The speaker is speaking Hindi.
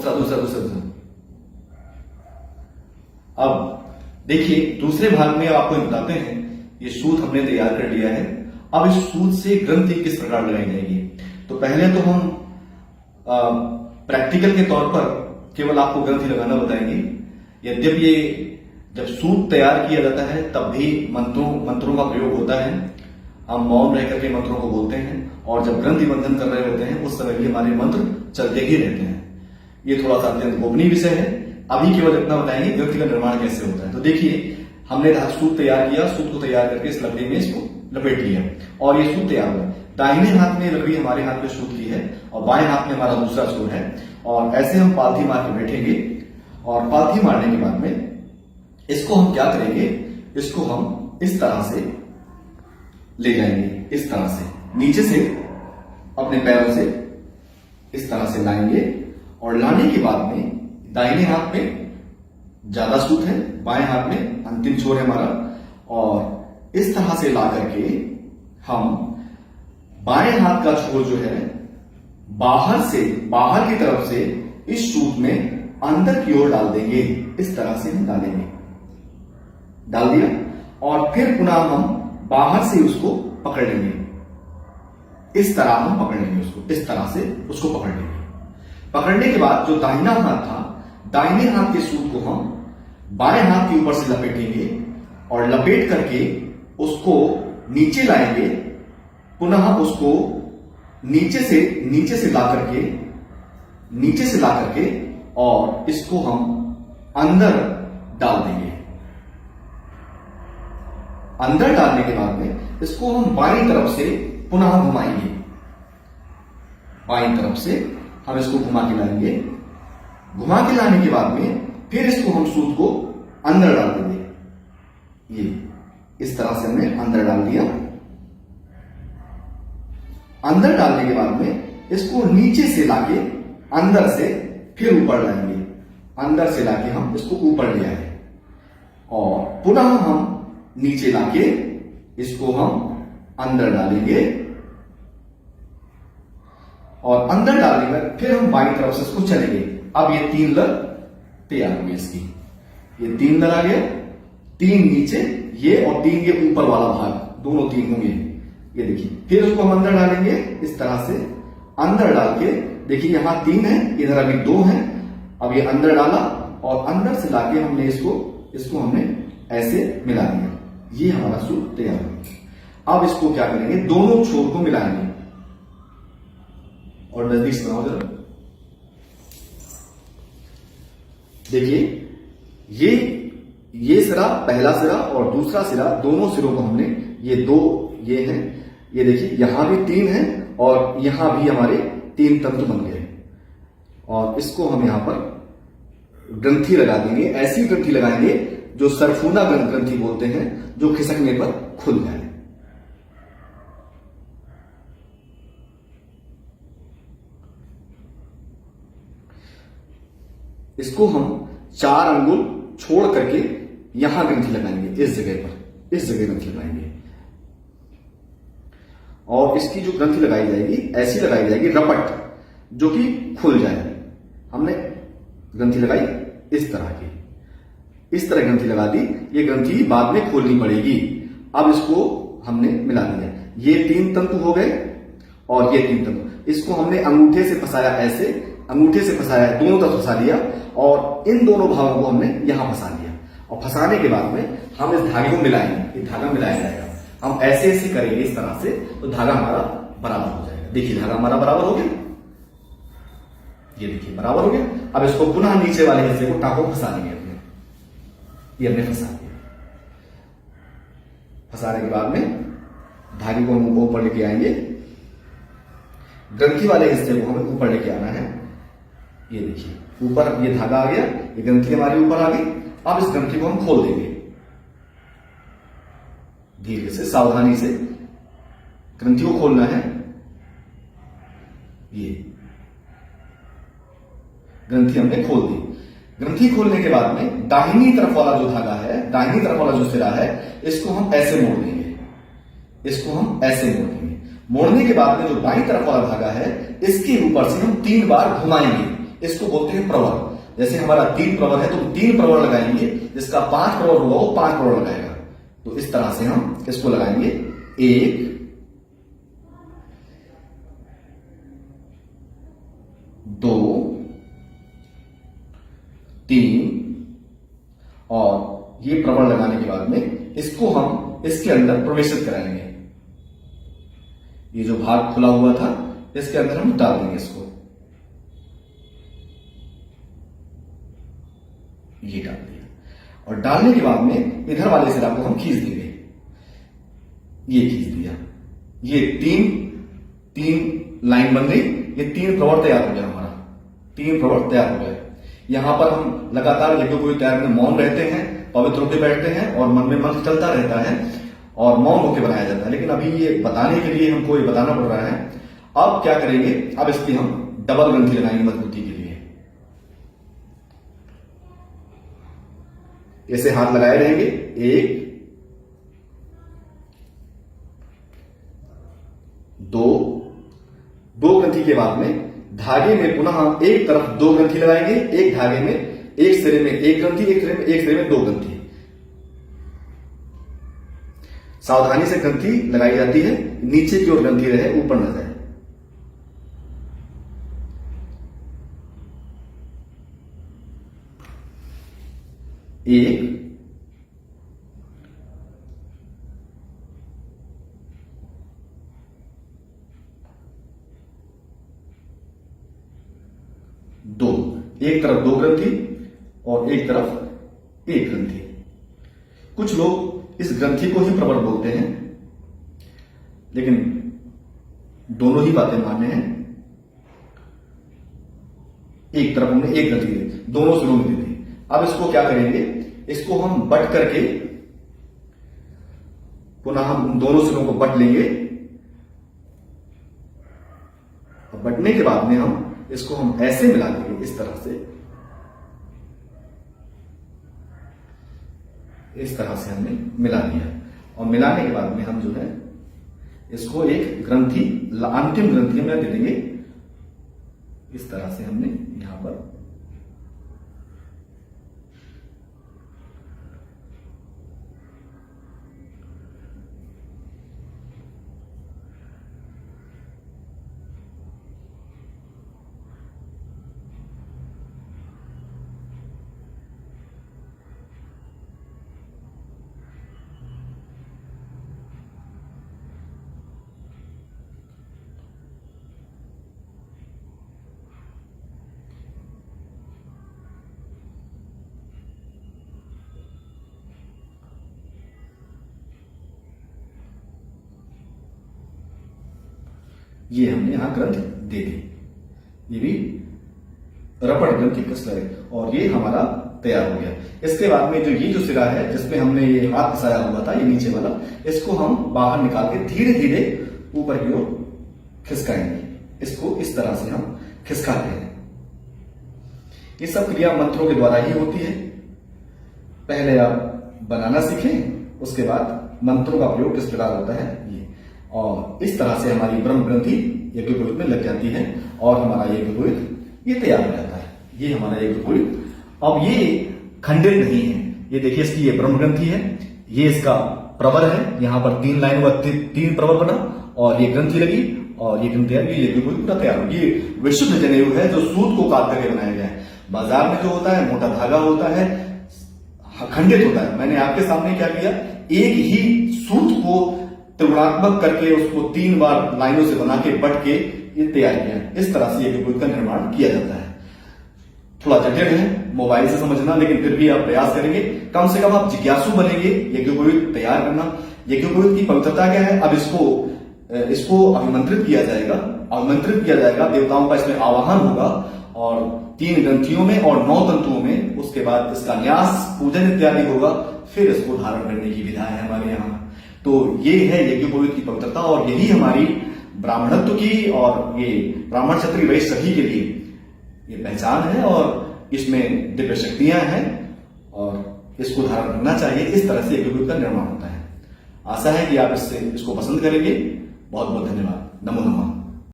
दूसरा दूसरा दूसरा दूसरा। अब देखिए दूसरे भाग में आपको बताते हैं, ये सूत हमने तैयार कर लिया है। अब इस सूत से ग्रंथि किस प्रकार लगाई जाएगी। तो पहले तो हम प्रैक्टिकल के तौर पर केवल आपको ग्रंथि लगाना बताएंगे। यद्यपि ये जब सूत तैयार किया जाता है तब भी मंत्रों का प्रयोग होता है। हम मौन रह करके मंत्रों को बोलते हैं और जब ग्रंथि बंधन कर रहे होते हैं उस समय भी हमारे मंत्र चलते ही रहते हैं। ये थोड़ा सा अत्यंत गोपनीय विषय है। अभी केवल इतना बताएंगे ग्रंथि का निर्माण कैसे होता है। तो देखिए हमने सूत तैयार किया, सूत को तैयार करके इस लकड़ी में इसको लपेट लिया और ये सूत तैयार हुआ। दाहिने हाथ में लकड़ी हमारे हाथ में सूत की है और बाएं हाथ में हमारा दूसरा सूत है और ऐसे हम पालथी मार के बैठेंगे और पालथी मारने के बाद में इसको हम क्या करेंगे, इसको हम इस तरह से ले जाएंगे, इस तरह से नीचे से अपने पैरों से इस तरह से लाएंगे और लाने के बाद में दाहिने हाथ में ज्यादा सूत है, बाएं हाथ में अंतिम छोर है हमारा और इस तरह से ला करके हम बाएं हाथ का छोर जो है बाहर की तरफ से इस सूत में अंदर की ओर डाल देंगे। इस तरह से हम डालेंगे, डाल दिया और फिर पुनः हम बाहर से उसको पकड़ लेंगे। इस तरह हम पकड़ लेंगे उसको, इस तरह से उसको पकड़ लेंगे। पकड़ने के बाद जो दाहिना हाथ था, दाहिने हाथ के सूत को हम बाएं हाथ के ऊपर से लपेटेंगे और लपेट करके उसको नीचे लाएंगे, पुनः उसको नीचे से ला करके और इसको हम अंदर डाल देंगे। अंदर डालने के बाद में इसको हम बाईं तरफ से पुनः घुमाएंगे। बाईं तरफ से हम इसको घुमा के लाएंगे। घुमा के लाने के बाद में फिर इसको हम सूत को अंदर डाल देंगे। ये इस तरह से हमने अंदर डाल दिया। अंदर डालने के बाद में इसको नीचे से लाके अंदर से फिर ऊपर लाएंगे। अंदर से लाके हम इसको ऊपर ले आए और पुनः हम नीचे लाके इसको हम अंदर डालेंगे और अंदर डालने में फिर हम बाईं तरफ से इसको चलेंगे। अब ये 3 लग तैयार हो गई इसकी। ये 3 लग आ गया, 3 नीचे ये और 3 ये ऊपर वाला भाग, दोनों 3 होंगे। ये देखिए फिर उसको हम अंदर डालेंगे इस तरह से। अंदर डाल के देखिए यहां 3 है, इधर अभी 2 है। अब ये अंदर डाला और अंदर से लाके हमने इसको हमने ऐसे मिला दिया। ये हमारा सूत तैयार हो गया। अब इसको क्या करेंगे, दोनों छोर को मिलाएंगे और नजदीक से बनाओ जरा। देखिए ये सिरा, पहला सिरा और दूसरा सिरा, दोनों सिरों को हमने ये 2 ये हैं। ये देखिए यहां भी 3 है और यहां भी हमारे 3 तंतु बन गए और इसको हम यहां पर ग्रंथि लगा देंगे। ऐसी ग्रंथि लगाएंगे जो सरफूना ग्रंथि बोलते हैं, जो खिसकने पर खुल जाए। इसको हम 4 अंगुल छोड़ करके यहां ग्रंथि लगाएंगे, इस जगह पर, इस जगह ग्रंथि लगाएंगे और इसकी जो ग्रंथि लगाई जाएगी ऐसी लगाई जाएगी रपट, जो कि खुल जाए। हमने ग्रंथि लगाई इस तरह की, इस तरह ग्रंथि लगा दी। ये ग्रंथि बाद में खोलनी पड़ेगी। अब इसको हमने मिला दिया। ये 3 तंतु हो गए और ये 3 तंतु। इसको हमने अंगूठे से फंसाया, ऐसे अंगूठे से फंसाया, दोनों तरफ फंसा लिया और इन दोनों भागों को हमने यहां फंसा लिया। और फंसाने के बाद में हम इस धागे को मिलाएंगे। ये धागा मिलाया जाएगा। हम ऐसे ऐसे करेंगे इस तरह से, तो धागा हमारा बराबर हो जाएगा। देखिए धागा हमारा बराबर हो गया। ये देखिए बराबर हो गया। अब इसको पुनः नीचे वाले हिस्से को टाको फंसा देंगे अपने। ये हमने फंसा दिया। फंसाने के बाद में धागे को हम ऊपर लेके आएंगे। ग्रंथि वाले हिस्से को हमें ऊपर लेके आना है। ये देखिए ऊपर ये धागा आ गया, ये ग्रंथि हमारी ऊपर आ गई। अब इस ग्रंथि को हम खोल देंगे धीरे से, सावधानी से ग्रंथि को खोलना है। ये ग्रंथि हमने खोल दी। ग्रंथि खोलने के बाद में दाहिनी तरफ वाला जो धागा है, दाहिनी तरफ वाला जो सिरा है, इसको हम ऐसे मोड़ देंगे। इसको हम ऐसे मोड़ देंगे। मोड़ने के बाद में जो बाईं तरफ वाला धागा है, इसके ऊपर से हम 3 बार घुमाएंगे। इसको बोलते हैं प्रवर। जैसे हमारा 3 प्रवर है तो 3 प्रवर लगाएंगे, जिसका 5 प्रवर होगा वो 5 प्रवर लगाएगा। तो इस तरह से हम इसको लगाएंगे 1 2 3 और ये प्रवर लगाने के बाद में इसको हम इसके अंदर प्रवेशित कराएंगे। ये जो भाग खुला हुआ था इसके अंदर हम डाल देंगे इसको, ये डाल दिया। और डालने के बाद में इधर वाले सिरा को हम खींच देंगे, ये खींच दिया। ये तीन लाइन बन गई, ये 3 प्रवर तैयार हो गया हमारा, 3 प्रवर तैयार हो गए। यहां पर हम लगातार यज्ञोपवीत तैयार में मौन रहते हैं, पवित्र होकर बैठते हैं और मन में मंत्र चलता रहता है और मौन होकर बनाया जाता है। लेकिन अभी ये बताने के लिए हमको ये बताना पड़ रहा है। अब क्या करेंगे, अब इसकी हम डबल ग्रंथि लगाएंगे मजबूती के लिए। ऐसे हाथ लगाए रहेंगे, 1 2 ग्रंथि के बाद में धागे में पुनः एक तरफ 2 ग्रंथि लगाएंगे, एक धागे में एक सिरे में 1 ग्रंथि, एक सिरे में 2 ग्रंथि। सावधानी से ग्रंथि लगाई जाती है, नीचे की ओर ग्रंथि रहे, ऊपर न जाए। एक 2, एक तरफ 2 ग्रंथि और एक तरफ 1 ग्रंथि। कुछ लोग इस ग्रंथि को ही प्रवर बोलते हैं, लेकिन दोनों ही बातें मान्य हैं। एक तरफ हमने 1 ग्रंथि दी, दोनों सिरों में दी थी। अब इसको क्या करेंगे, इसको हम बट करके पुनः हम दोनों सिरों को बट लेंगे। बटने के बाद में हम इसको हम ऐसे मिला देंगे, इस तरह से, इस तरह से हमने मिला दिया। और मिलाने के बाद में हम जो है इसको एक ग्रंथि, अंतिम ग्रंथि में दे देंगे। इस तरह से हमने यहां पर ये हमने यहां ग्रंथ दे दी। ये भी रपड़ ग्रंथि कसला है और ये हमारा तैयार हो गया। इसके बाद में ये जो सिरा है जिसमें हमने ये हाथ फंसाया हुआ था, ये नीचे वाला, इसको हम बाहर निकाल के धीरे धीरे ऊपर की ओर खिसकाएंगे। इसको इस तरह से हम खिसकाते हैं। ये सब क्रिया मंत्रों के द्वारा ही होती है। पहले आप बनाना सीखें, उसके बाद मंत्रों का प्रयोग किस प्रकार होता है ये, और इस तरह से हमारी ब्रह्म ग्रंथि यज्ञोपवीत में लग जाती है और हमारा यज्ञोपवीत ये तैयार हो जाता है। ये हमारा यज्ञोपवीत। अब ये खंडित नहीं है, ये देखिए इसकी ये ब्रह्म ग्रंथि है, ये इसका प्रवर है, यहां पर 3 लाइन हुआ, 3 प्रवर बना और ये ग्रंथि लगी और ये ग्रंथि ये यज्ञोपवीत पूरा तैयार हो। ये विशुद्ध जनेऊ है जो सूत को काट करके बनाया गया है। बाजार में जो होता है मोटा धागा होता है, खंडित होता है। मैंने आपके सामने क्या किया, एक ही सूत को त्रिगुणात्मक करके उसको 3 बार लाइनों से बना के बट के ये तैयार किया। इस तरह से यज्ञोपवीत का निर्माण किया जाता है। थोड़ा जटिल है मोबाइल से समझना, लेकिन फिर भी आप प्रयास करेंगे, कम से कम आप जिज्ञासु बनेंगे यज्ञोपवीत तैयार करना। यज्ञोपवीत की पवित्रता क्या है, अब इसको अभिमंत्रित किया जाएगा, देवताओं का इसमें आवाहन होगा और 3 ग्रंथियों में और 9 तंतुओं में, उसके बाद इसका न्यास, पूजन इत्यादि होगा, फिर इसको धारण करने की विधा है हमारे यहाँ। तो ये है यज्ञोपवीत की पवित्रता और यही हमारी ब्राह्मणत्व की और ये ब्राह्मण क्षत्रिय वैश्य सभी के लिए ये पहचान है और इसमें दिव्य शक्तियां हैं और इसको धारण करना चाहिए। इस तरह से यज्ञोपवीत का निर्माण होता है। आशा है कि आप इसको पसंद करेंगे। बहुत बहुत धन्यवाद। नमो नमः।